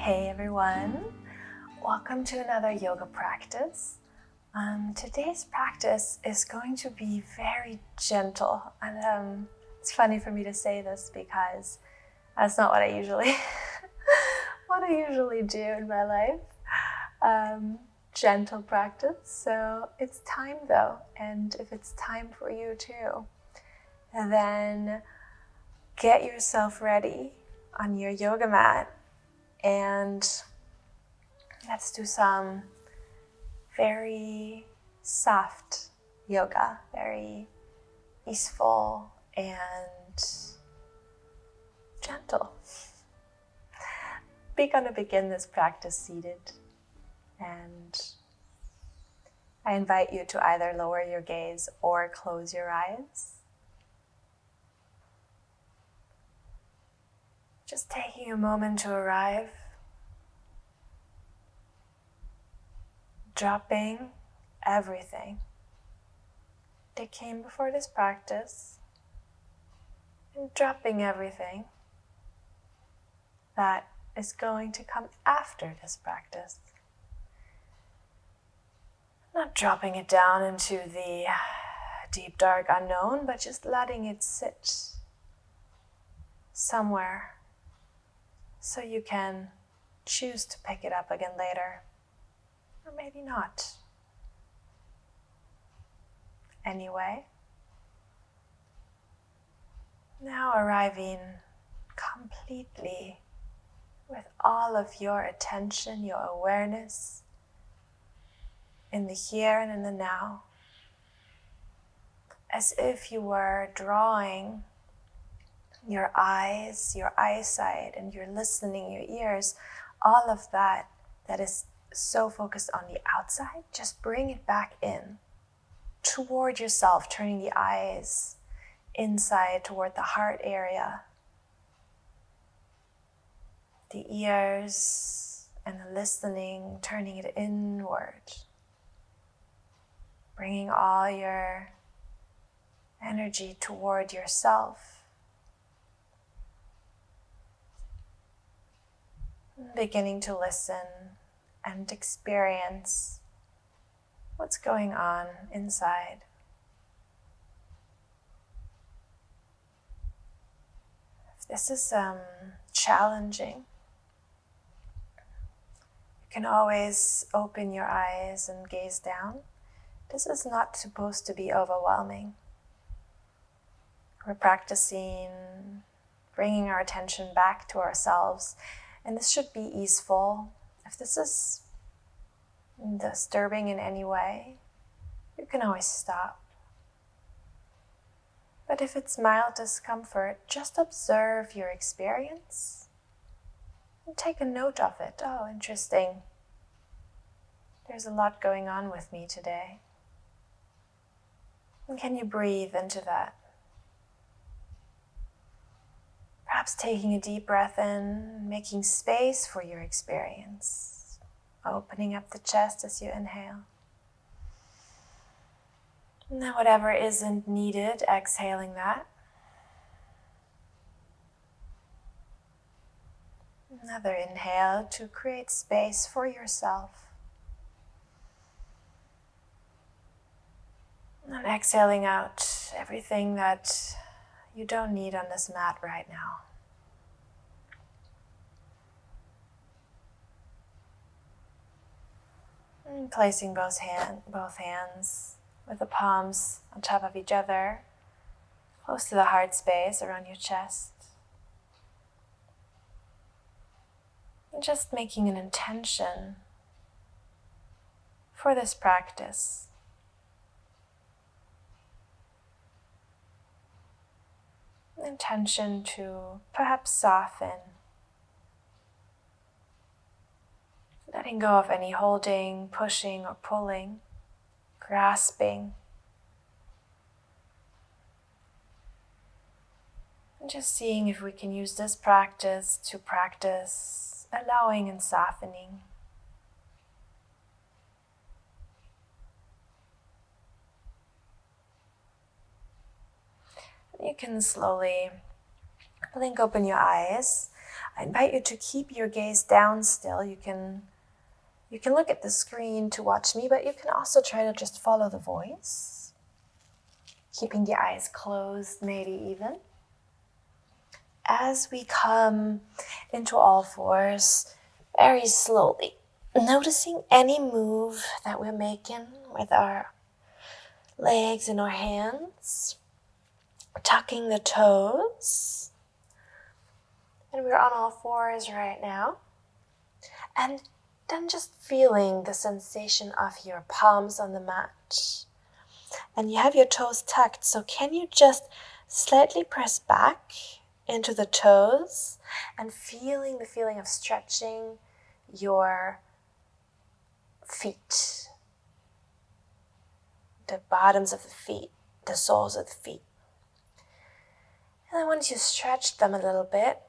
Hey everyone, welcome to another yoga practice. Today's practice is going to be very gentle, and it's funny for me to say this because that's not what I usually do in my life. Gentle practice. So it's time though, and if it's time for you too, then get yourself ready on your yoga mat and let's do some very soft yoga, very peaceful and gentle. We're going to begin this practice seated, and I invite you to either lower your gaze or close your eyes. Just taking a moment to arrive, dropping everything that came before this practice, and dropping everything that is going to come after this practice. Not dropping it down into the deep, dark unknown, but just letting it sit somewhere so you can choose to pick it up again later, or maybe not. Anyway, now arriving completely with all of your attention, your awareness in the here and in the now, as if you were drawing your eyes, your eyesight, and your listening, your ears, all of that is so focused on the outside, just bring it back in toward yourself, turning the eyes inside toward the heart area, the ears and the listening, turning it inward, bringing all your energy toward yourself. Beginning to listen and experience what's going on inside. If this is challenging, you can always open your eyes and gaze down. This is not supposed to be overwhelming. We're practicing bringing our attention back to ourselves, and this should be easeful. If this is disturbing in any way, you can always stop. But if it's mild discomfort, just observe your experience and take a note of it. Oh, interesting. There's a lot going on with me today. And can you breathe into that? Perhaps taking a deep breath in, making space for your experience, opening up the chest as you inhale. And then whatever isn't needed, exhaling that. Another inhale to create space for yourself. And exhaling out everything that you don't need on this mat right now. And placing both hands with the palms on top of each other, close to the heart space around your chest. And just making an intention for this practice. Intention to perhaps soften, letting go of any holding, pushing, or pulling, grasping. And just seeing if we can use this practice to practice allowing and softening. You can slowly blink open your eyes. I invite you to keep your gaze down still. You can look at the screen to watch me, but you can also try to just follow the voice, keeping the eyes closed, maybe even. As we come into all fours, very slowly, noticing any move that we're making with our legs and our hands, tucking the toes. And we're on all fours right now. And then just feeling the sensation of your palms on the mat. And you have your toes tucked, so can you just slightly press back into the toes and feeling the feeling of stretching your feet, the bottoms of the feet, the soles of the feet. And then once you stretch them a little bit,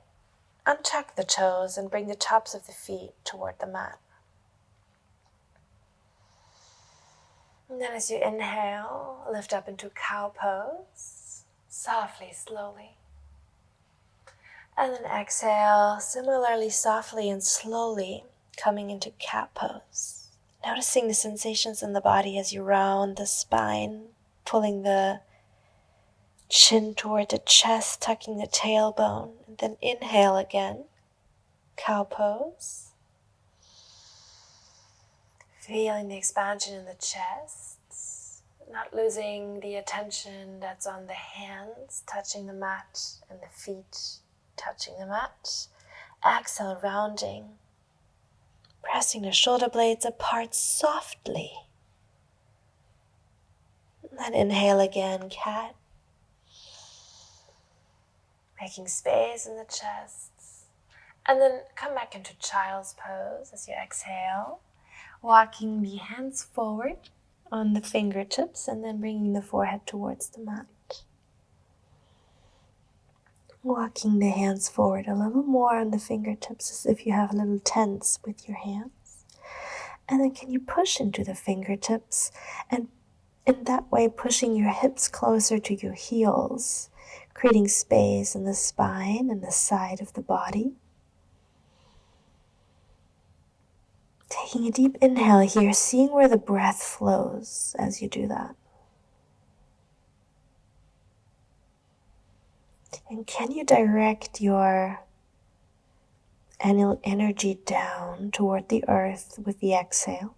untuck the toes and bring the tops of the feet toward the mat. And then as you inhale, lift up into cow pose, softly, slowly. And then exhale, similarly softly and slowly, coming into cat pose. Noticing the sensations in the body as you round the spine, pulling the chin toward the chest, tucking the tailbone. And then inhale again, cow pose. Feeling the expansion in the chest, not losing the attention that's on the hands, touching the mat, and the feet touching the mat. Exhale, rounding, pressing the shoulder blades apart softly. And then inhale again, cat. Making space in the chest. And then come back into child's pose as you exhale. Walking the hands forward on the fingertips and then bringing the forehead towards the mat. Walking the hands forward a little more on the fingertips as if you have a little tense with your hands. And then can you push into the fingertips and in that way pushing your hips closer to your heels, creating space in the spine and the side of the body. Taking a deep inhale here, seeing where the breath flows as you do that. And can you direct your energy down toward the earth with the exhale?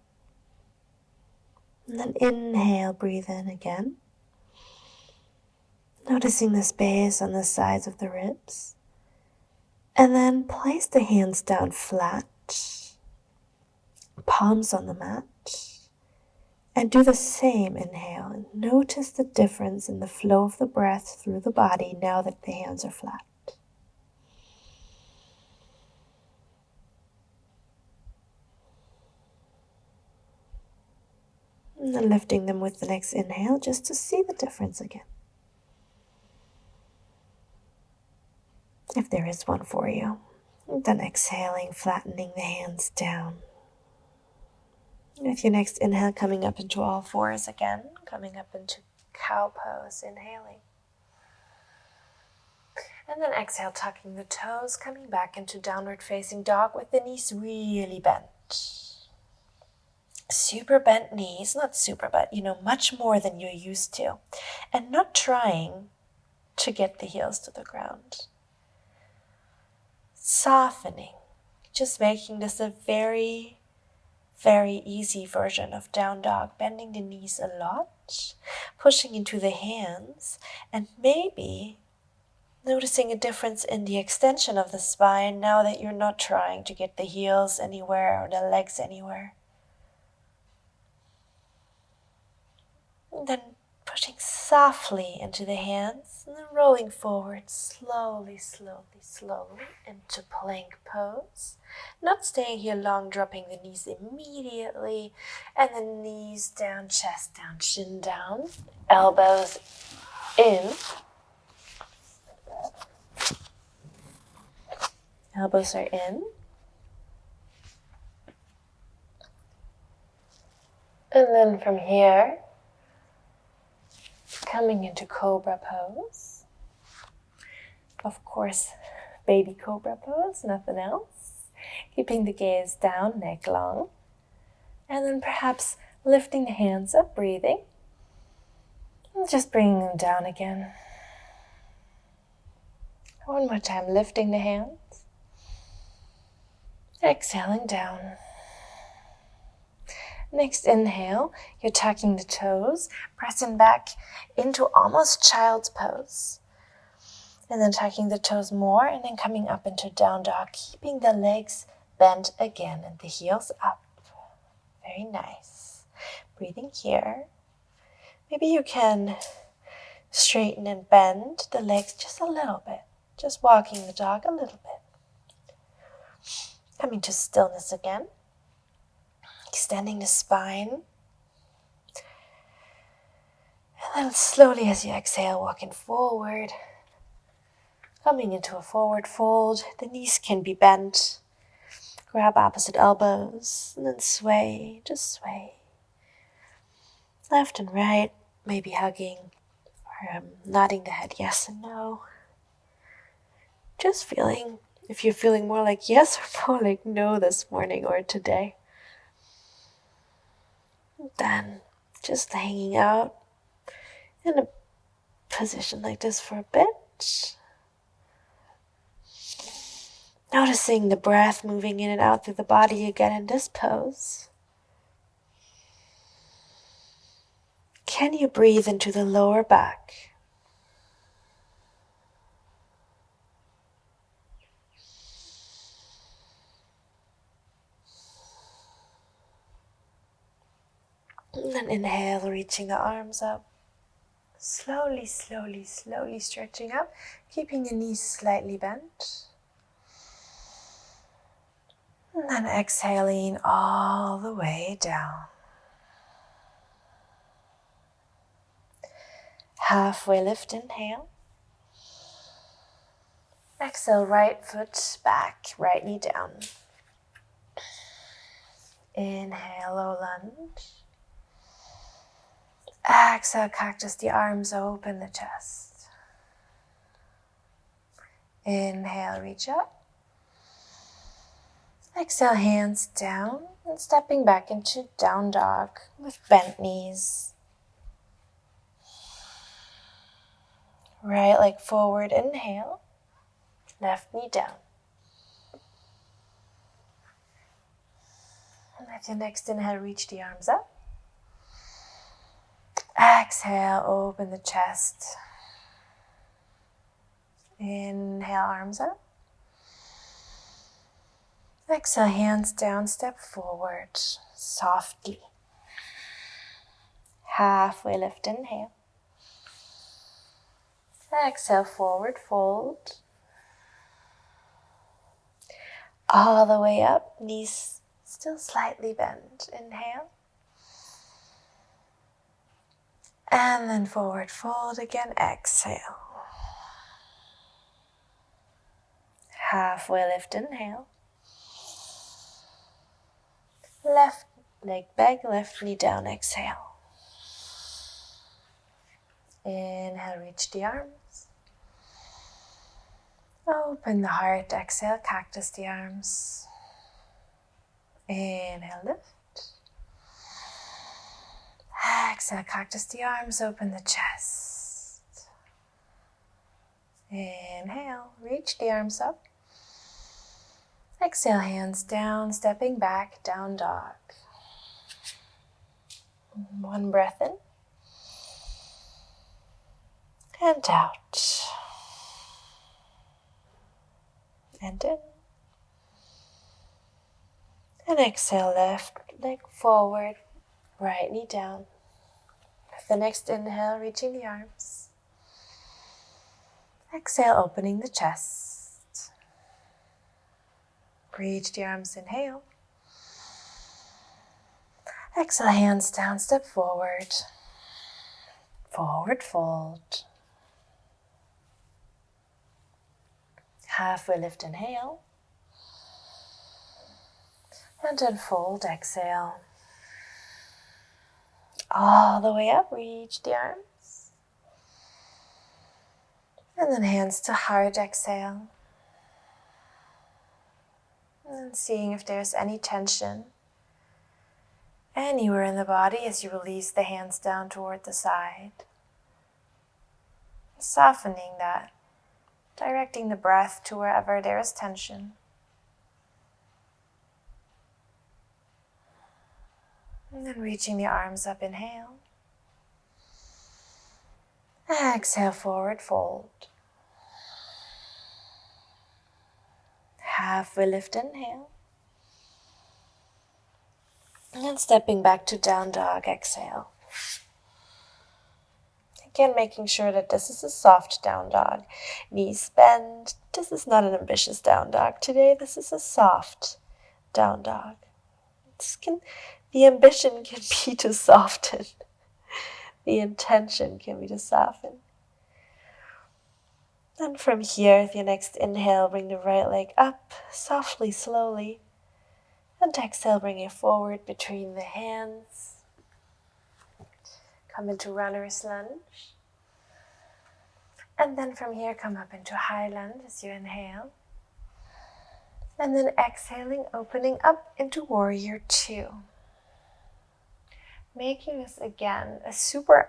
And then inhale, breathe in again. Noticing the space on the sides of the ribs. And then place the hands down flat, palms on the mat. And do the same inhale. And notice the difference in the flow of the breath through the body now that the hands are flat. And then lifting them with the next inhale just to see the difference again. If there is one for you. And then exhaling, flattening the hands down. With your next inhale, coming up into all fours again, coming up into cow pose, inhaling. And then exhale, tucking the toes, coming back into downward facing dog with the knees really bent. Super bent knees, not super, but much more than you're used to. And not trying to get the heels to the ground. Softening, just making this a very, very easy version of down dog, bending the knees a lot, pushing into the hands, and maybe noticing a difference in the extension of the spine now that you're not trying to get the heels anywhere or the legs anywhere. And then pushing softly into the hands and then rolling forward slowly, slowly, slowly into plank pose. Not staying here long, dropping the knees immediately. And the knees down, chest down, chin down, elbows in. Elbows are in. And then from here, coming into cobra pose. Of course, Baby cobra pose, nothing else. Keeping the gaze down, neck long. And then perhaps lifting the hands up, breathing. And just bringing them down again. One more time, lifting the hands. Exhaling down. Next inhale, you're tucking the toes, pressing back into almost child's pose. And then tucking the toes more and then coming up into down dog, keeping the legs bent again and the heels up. Very nice. Breathing here. Maybe you can straighten and bend the legs just a little bit. Just walking the dog a little bit. Coming to stillness again. Extending the spine. And then slowly as you exhale, walking forward. Coming into a forward fold. The knees can be bent. Grab opposite elbows and then sway, just sway. Left and right, maybe hugging or nodding the head yes and no. Just feeling, if you're feeling more like yes or more like no this morning or today. And then just hanging out in a position like this for a bit. Noticing the breath moving in and out through the body again in this pose. Can you breathe into the lower back? And then inhale, reaching the arms up. Slowly, slowly, slowly stretching up, keeping the knees slightly bent. And then exhaling all the way down. Halfway lift, inhale. Exhale, right foot back, right knee down. Inhale, low lunge. Exhale, cactus the arms, open the chest. Inhale, reach up. Exhale, hands down and stepping back into down dog with bent knees. Right leg forward, inhale. Left knee down. And at your next inhale, reach the arms up. Exhale, open the chest. Inhale, arms up. Exhale, hands down, step forward, softly. Halfway lift, inhale. Exhale, forward fold. All the way up, knees still slightly bent. Inhale. And then forward fold again, exhale. Halfway lift, inhale. Left leg back, left knee down, exhale. Inhale, reach the arms. Open the heart, exhale, cactus the arms. Inhale, lift. Exhale, cactus the arms, open the chest. Inhale, reach the arms up. Exhale, hands down, stepping back, down dog. One breath in. And out. And in. And exhale, left leg forward, right knee down. The next inhale, reaching the arms. Exhale, opening the chest. Reach the arms, inhale. Exhale, hands down, step forward. Forward fold. Halfway lift, inhale. And then fold, exhale. All the way up, reach the arms. And then hands to heart, exhale. And seeing if there's any tension anywhere in the body as you release the hands down toward the side. Softening that, directing the breath to wherever there is tension. And then reaching the arms up, inhale. Exhale, forward fold. Halfway lift, inhale. And then stepping back to down dog, exhale. Again, making sure that this is a soft down dog. Knees bend. This is not an ambitious down dog today. This is a soft down dog. The ambition can be to soften. The intention can be to soften. And from here, with your next inhale, bring the right leg up, softly, slowly. And exhale, bring it forward between the hands. Come into runner's lunge. And then from here, come up into high lunge as you inhale. And then exhaling, opening up into warrior two. Making this again a super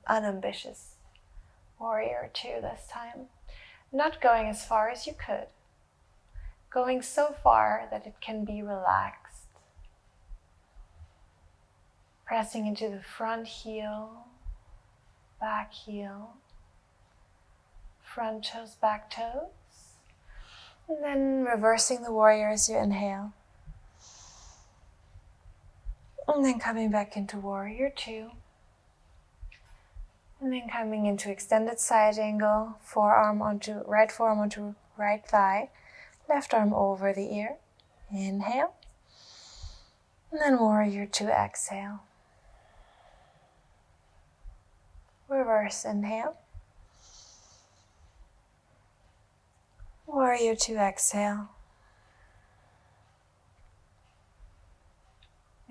unambitious warrior two this time. Not going as far as you could. Going so far that it can be relaxed. Pressing into the front heel, back heel, front toes, back toes. And then reversing the warrior as you inhale. And then coming back into warrior two. And then coming into extended side angle, right forearm onto right thigh, left arm over the ear. Inhale. And then warrior two, exhale. Reverse, inhale. Warrior two, exhale.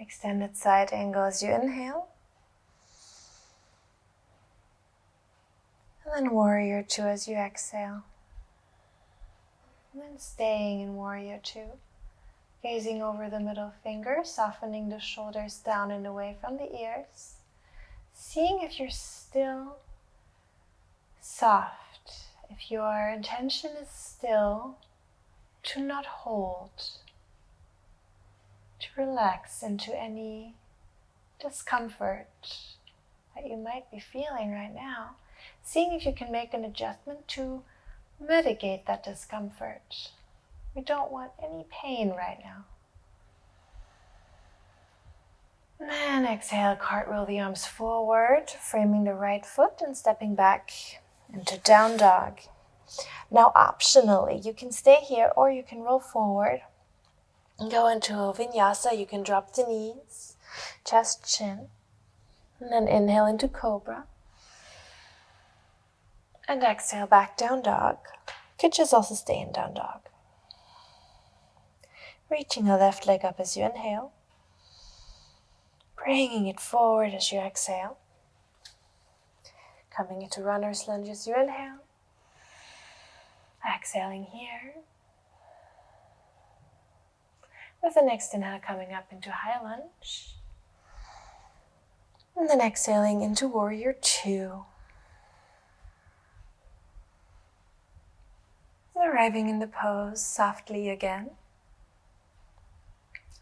Extended side angle as you inhale. And then warrior two as you exhale. And then staying in warrior two. Gazing over the middle finger, softening the shoulders down and away from the ears. Seeing if you're still soft. If your intention is still to not hold. To relax into any discomfort that you might be feeling right now. Seeing if you can make an adjustment to mitigate that discomfort. We don't want any pain right now. And then exhale, cartwheel the arms forward, framing the right foot and stepping back into down dog. Now optionally, you can stay here or you can roll forward. Go into a vinyasa, you can drop the knees, chest, chin, and then inhale into cobra. And exhale back down dog. Could just also stay in down dog. Reaching the left leg up as you inhale. Bringing it forward as you exhale. Coming into runner's lunge as you inhale. Exhaling here. With the next inhale coming up into high lunge. And then exhaling into warrior two. And arriving in the pose softly again.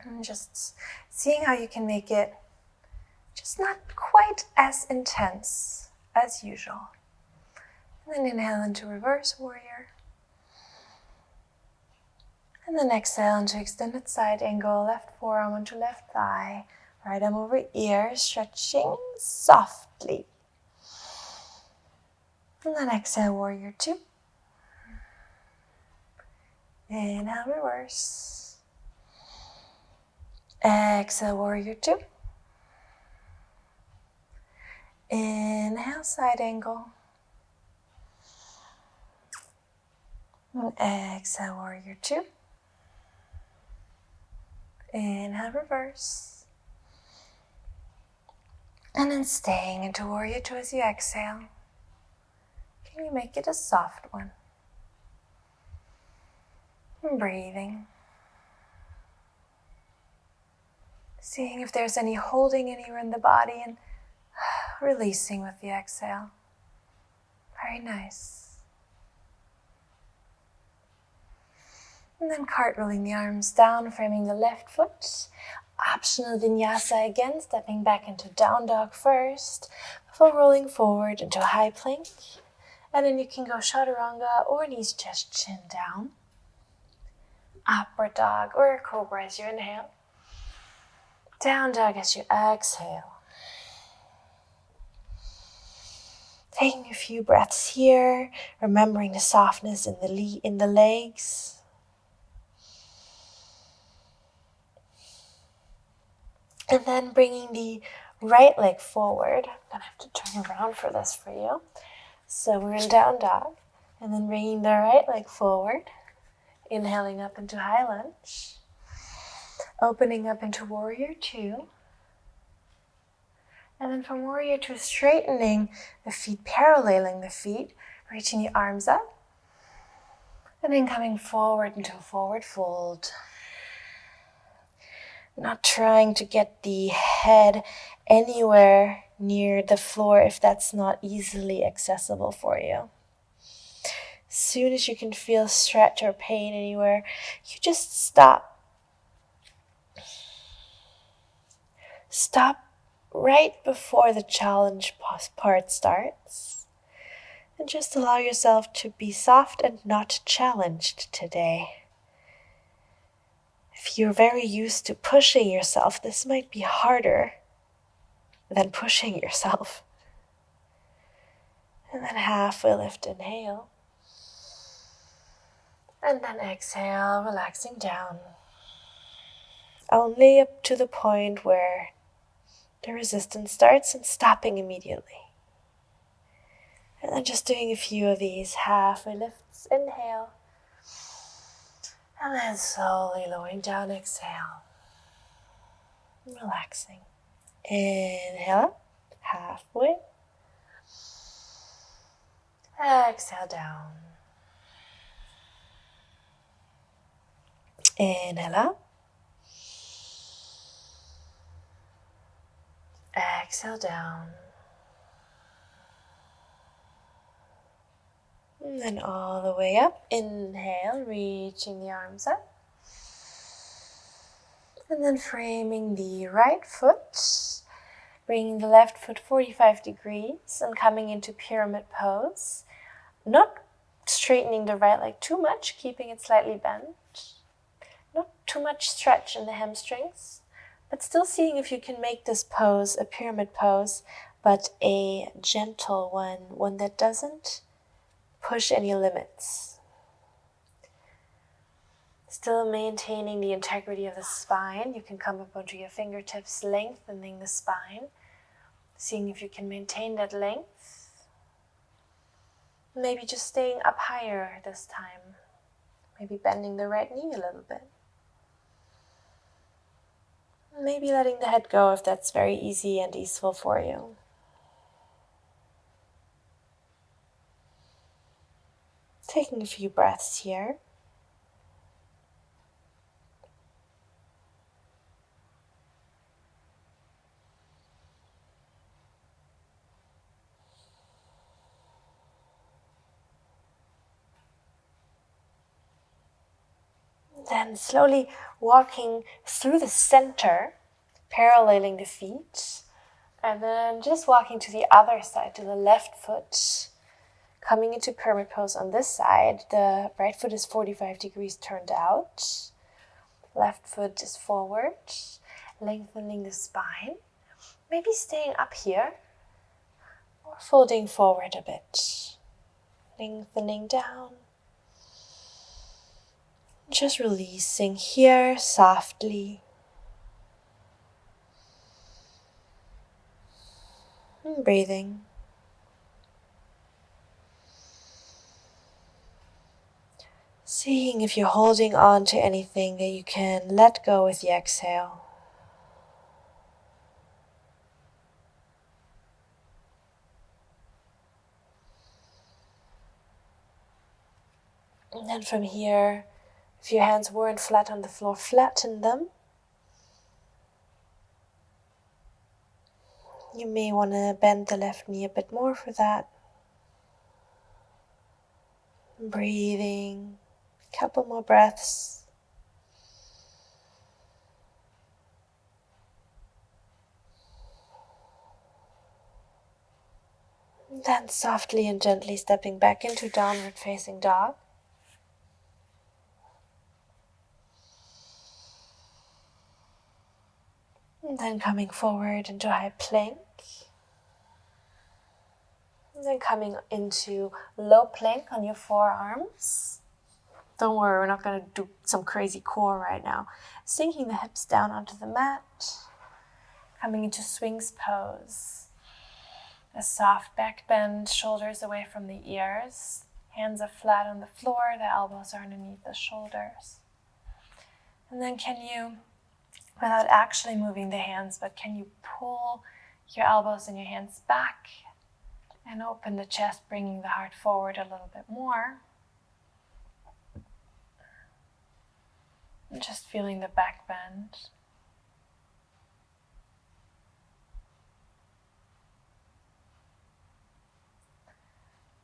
And just seeing how you can make it just not quite as intense as usual. And then inhale into reverse warrior. And then exhale into extended side angle, left forearm onto left thigh, right arm over ear, stretching softly. And then exhale, warrior two. Inhale, reverse. Exhale, warrior two. Inhale, side angle. And exhale, warrior two. Inhale, reverse. And then staying into warrior two as you exhale. Can you make it a soft one? And breathing. Seeing if there's any holding anywhere in the body and releasing with the exhale. Very nice. And then cartwheeling the arms down, framing the left foot. Optional vinyasa again, stepping back into down dog first, before rolling forward into a high plank. And then you can go chaturanga or knees just chin down. Upward dog or cobra as you inhale. Down dog as you exhale. Taking a few breaths here, remembering the softness in the legs. And then bringing the right leg forward. I'm going to have to turn around for this for you. So we're in down dog. And then bringing the right leg forward. Inhaling up into high lunge. Opening up into warrior two. And then from warrior two, straightening the feet, paralleling the feet, reaching the arms up. And then coming forward into a forward fold. Not trying to get the head anywhere near the floor if that's not easily accessible for you. As soon as you can feel stretch or pain anywhere, you just stop. Stop right before the challenge part starts. And just allow yourself to be soft and not challenged today. If you're very used to pushing yourself, this might be harder than pushing yourself. And then halfway lift, inhale. And then exhale, relaxing down. Only up to the point where the resistance starts and stopping immediately. And then just doing a few of these halfway lifts, inhale. And then slowly lowering down, exhale. Relaxing. Inhale, halfway. Exhale down. Inhale up. Exhale down. And then all the way up. Inhale, reaching the arms up. And then framing the right foot. Bringing the left foot 45 degrees and coming into pyramid pose. Not straightening the right leg too much, keeping it slightly bent. Not too much stretch in the hamstrings. But still seeing if you can make this pose a pyramid pose, but a gentle one that doesn't push any limits. Still maintaining the integrity of the spine. You can come up onto your fingertips, lengthening the spine. Seeing if you can maintain that length. Maybe just staying up higher this time. Maybe bending the right knee a little bit. Maybe letting the head go if that's very easy and easeful for you. Taking a few breaths here. Then slowly walking through the center, paralleling the feet, and then just walking to the other side, to the left foot, coming into pyramid pose on this side. The right foot is 45 degrees turned out, left foot is forward, lengthening the spine, maybe staying up here, or folding forward a bit, lengthening down. Just releasing here softly. And breathing. Seeing if you're holding on to anything that you can let go with the exhale. And then from here, if your hands weren't flat on the floor, flatten them. You may want to bend the left knee a bit more for that. Breathing, a couple more breaths. And then softly and gently stepping back into downward facing dog. And then coming forward into high plank. And then coming into low plank on your forearms. Don't worry, we're not going to do some crazy core right now. Sinking the hips down onto the mat. Coming into swings pose. A soft back bend, shoulders away from the ears. Hands are flat on the floor, the elbows are underneath the shoulders. And then can you, without actually moving the hands, but can you pull your elbows and your hands back and open the chest, bringing the heart forward a little bit more. And just feeling the back bend.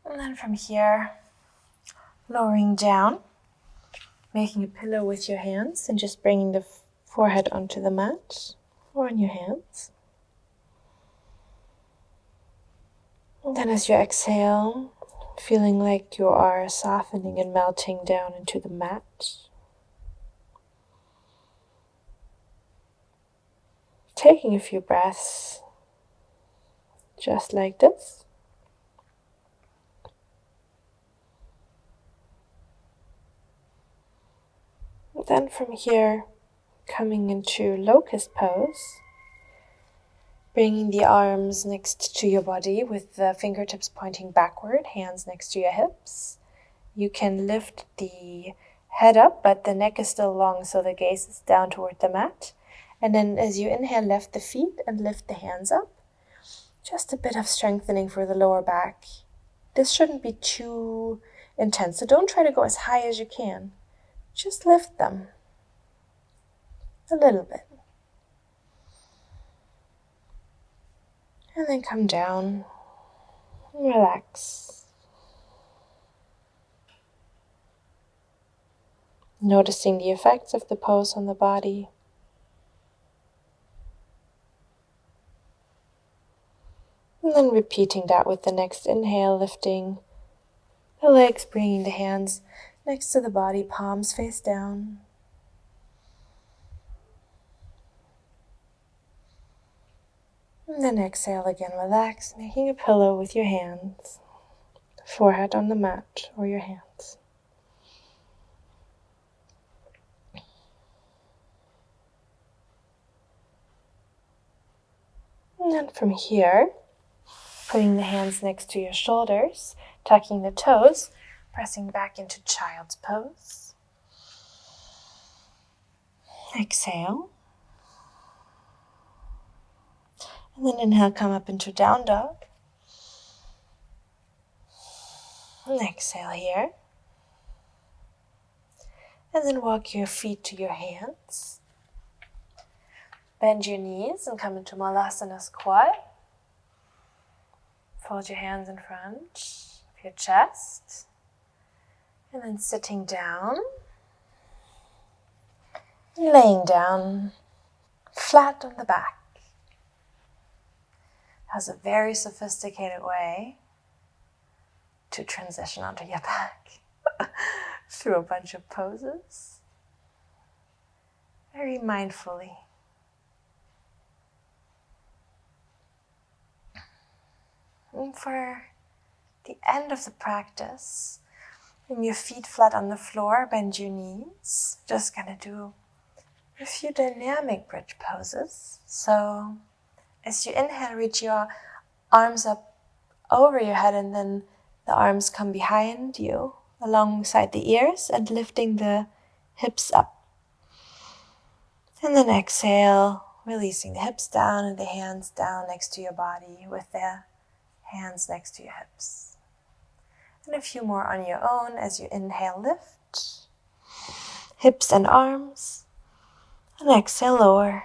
And then from here, lowering down, making a pillow with your hands and just bringing the forehead onto the mat or on your hands. And then as you exhale, feeling like you are softening and melting down into the mat. Taking a few breaths, just like this. And then from here, coming into locust pose, bringing the arms next to your body with the fingertips pointing backward, hands next to your hips. You can lift the head up, but the neck is still long, so the gaze is down toward the mat. And then as you inhale, lift the feet and lift the hands up. Just a bit of strengthening for the lower back. This shouldn't be too intense, so don't try to go as high as you can. Just lift them a little bit. And then come down and relax. Noticing the effects of the pose on the body. And then repeating that with the next inhale, lifting the legs, bringing the hands next to the body, palms face down. And then exhale again, relax, making a pillow with your hands, forehead on the mat or your hands. And then from here, putting the hands next to your shoulders, tucking the toes, pressing back into child's pose. Exhale. And then inhale, come up into down dog. And exhale here. And then walk your feet to your hands. Bend your knees and come into Malasana squat. Fold your hands in front of your chest. And then sitting down. And laying down flat on the back. Has a very sophisticated way to transition onto your back through a bunch of poses, very mindfully. And for the end of the practice, bring your feet flat on the floor, bend your knees. Just gonna do a few dynamic bridge poses. So as you inhale, reach your arms up over your head, and then the arms come behind you alongside the ears and lifting the hips up. And then exhale, releasing the hips down and the hands down next to your body with the hands next to your hips. And a few more on your own as you inhale, lift hips and arms, and exhale, lower.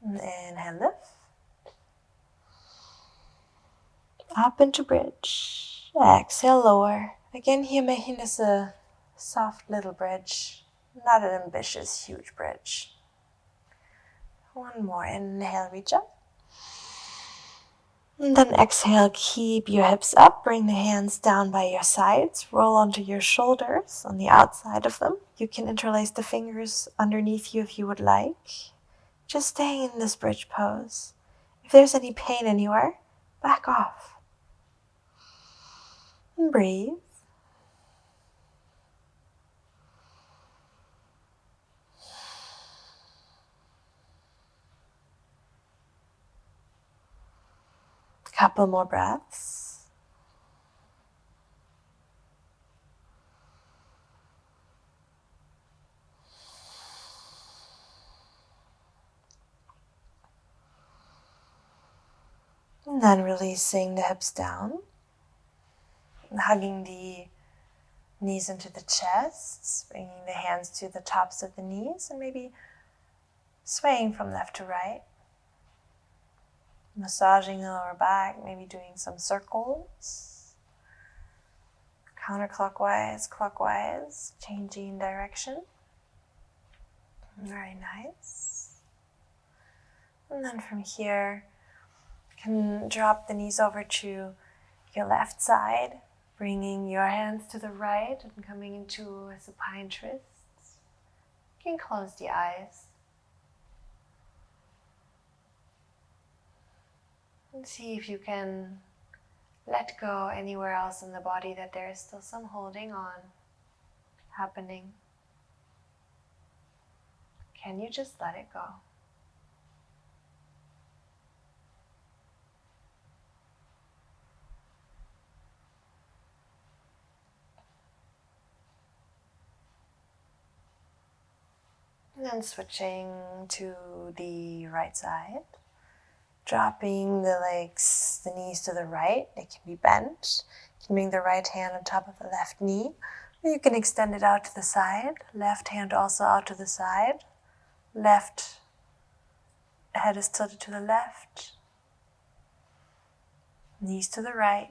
Inhale, lift. Up into bridge. Exhale, lower. Again here making this a soft little bridge. Not an ambitious, huge bridge. One more. Inhale, reach up. And then exhale, keep your hips up. Bring the hands down by your sides. Roll onto your shoulders on the outside of them. You can interlace the fingers underneath you if you would like. Just staying in this bridge pose. If there's any pain anywhere, back off. And breathe. Couple more breaths. And then releasing the hips down. And hugging the knees into the chest. Bringing the hands to the tops of the knees. And maybe swaying from left to right. Massaging the lower back. Maybe doing some circles. Counterclockwise, clockwise. Changing direction. Very nice. And then from here, you can drop the knees over to your left side, bringing your hands to the right and coming into a supine twist. You can close the eyes. And see if you can let go anywhere else in the body that there is still some holding on happening. Can you just let it go? And then switching to the right side. Dropping the legs, the knees to the right. They can be bent. You can bring the right hand on top of the left knee. Or you can extend it out to the side. Left hand also out to the side. Left head is tilted to the left. Knees to the right.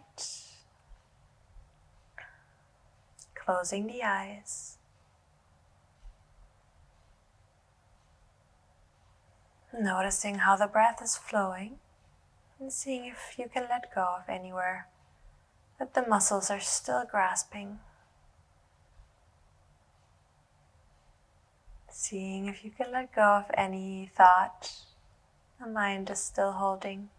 Closing the eyes. Noticing how the breath is flowing and seeing if you can let go of anywhere that the muscles are still grasping. Seeing if you can let go of any thought the mind is still holding.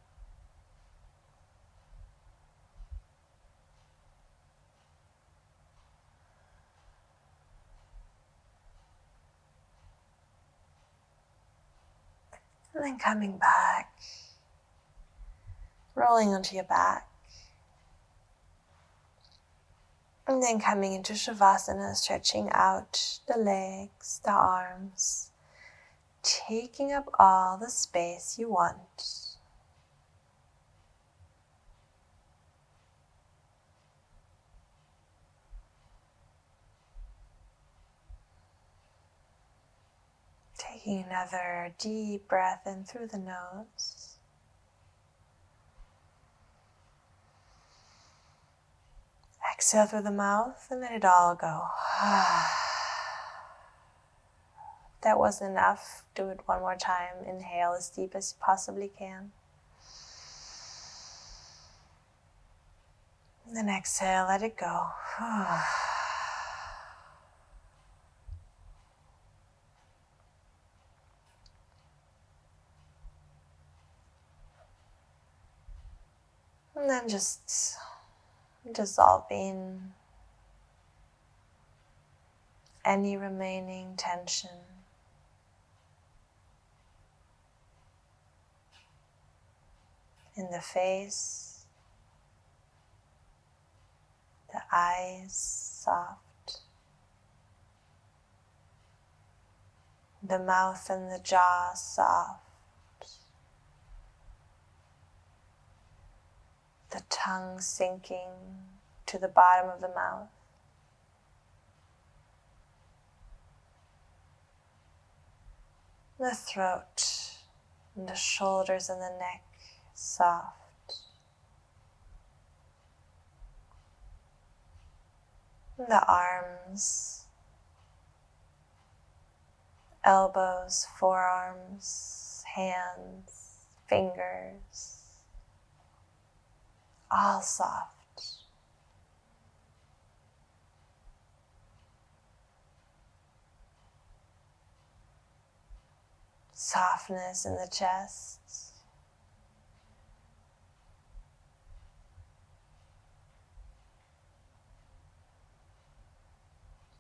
And then coming back, rolling onto your back. And then coming into Shavasana, stretching out the legs, the arms, taking up all the space you want. Taking another deep breath in through the nose. Exhale through the mouth and let it all go. If that wasn't enough, do it one more time. Inhale as deep as you possibly can. And then exhale, let it go. And then just dissolving any remaining tension. In the face, the eyes soft, the mouth and the jaw soft. The tongue sinking to the bottom of the mouth. The throat And the shoulders and the neck soft. And the arms, elbows, forearms, hands, fingers, all soft. Softness in the chest.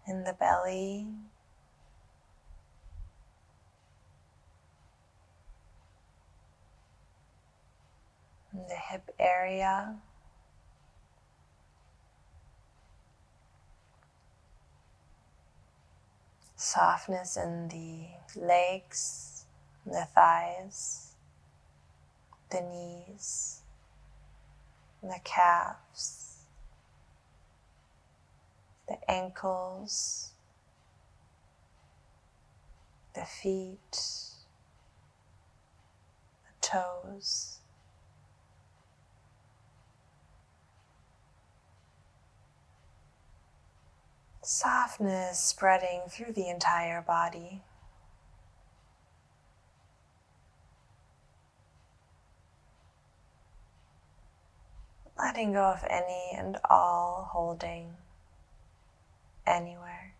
In the belly. In the hip area. Softness in the legs, the thighs, the knees, the calves, the ankles, the feet, the toes. Softness spreading through the entire body. Letting go of any and all holding anywhere.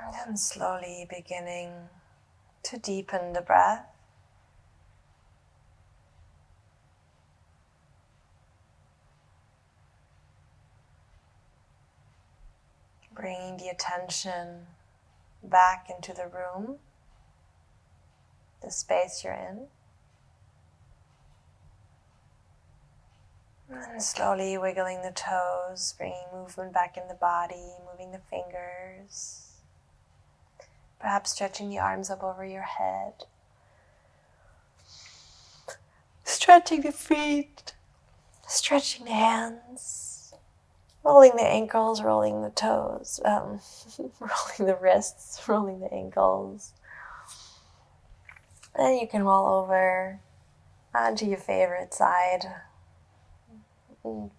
And then slowly beginning to deepen the breath. Bringing the attention back into the room, the space you're in. And slowly wiggling the toes, bringing movement back in the body, moving the fingers. Perhaps stretching the arms up over your head. Stretching the feet, stretching the hands, rolling the ankles, rolling the toes, rolling the wrists, rolling the ankles. Then you can roll over onto your favorite side,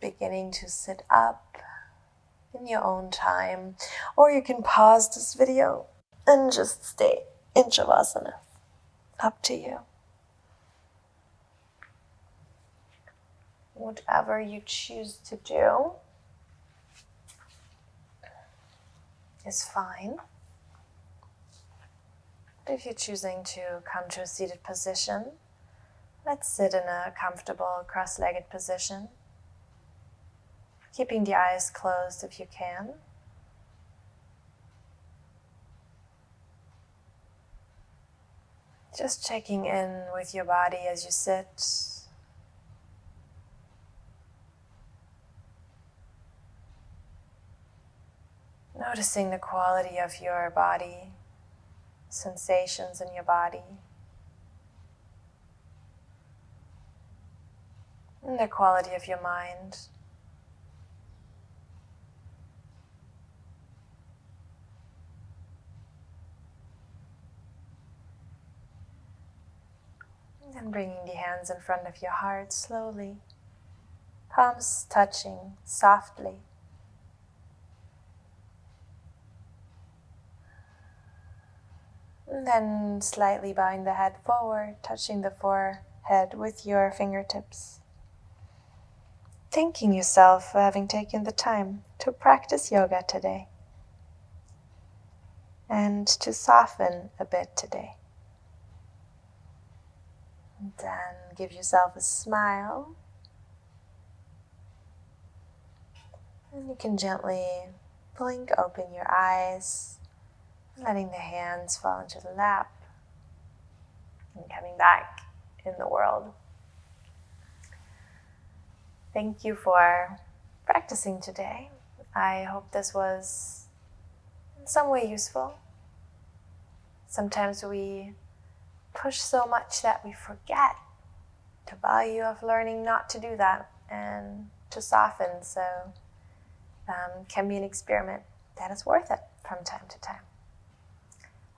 beginning to sit up in your own time. Or you can pause this video and just stay in Shavasana. Up to you. Whatever you choose to do is fine. If you're choosing to come to a seated position, let's sit in a comfortable cross-legged position, keeping the eyes closed if you can. Just checking in with your body as you sit. Noticing the quality of your body, sensations in your body, and the quality of your mind. And then bringing the hands in front of your heart slowly, palms touching softly. And then slightly bowing the head forward, touching the forehead with your fingertips. Thanking yourself for having taken the time to practice yoga today and to soften a bit today. And then give yourself a smile. And you can gently blink open your eyes, letting the hands fall into the lap and coming back in the world. Thank you for practicing today. I hope this was in some way useful. Sometimes we push so much that we forget the value of learning not to do that and to soften. So can be an experiment that is worth it from time to time.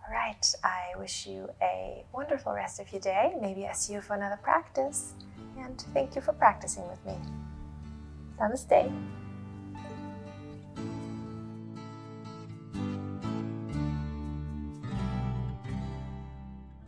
All right, I wish you a wonderful rest of your day. Maybe I see you for another practice. And thank you for practicing with me. Namaste.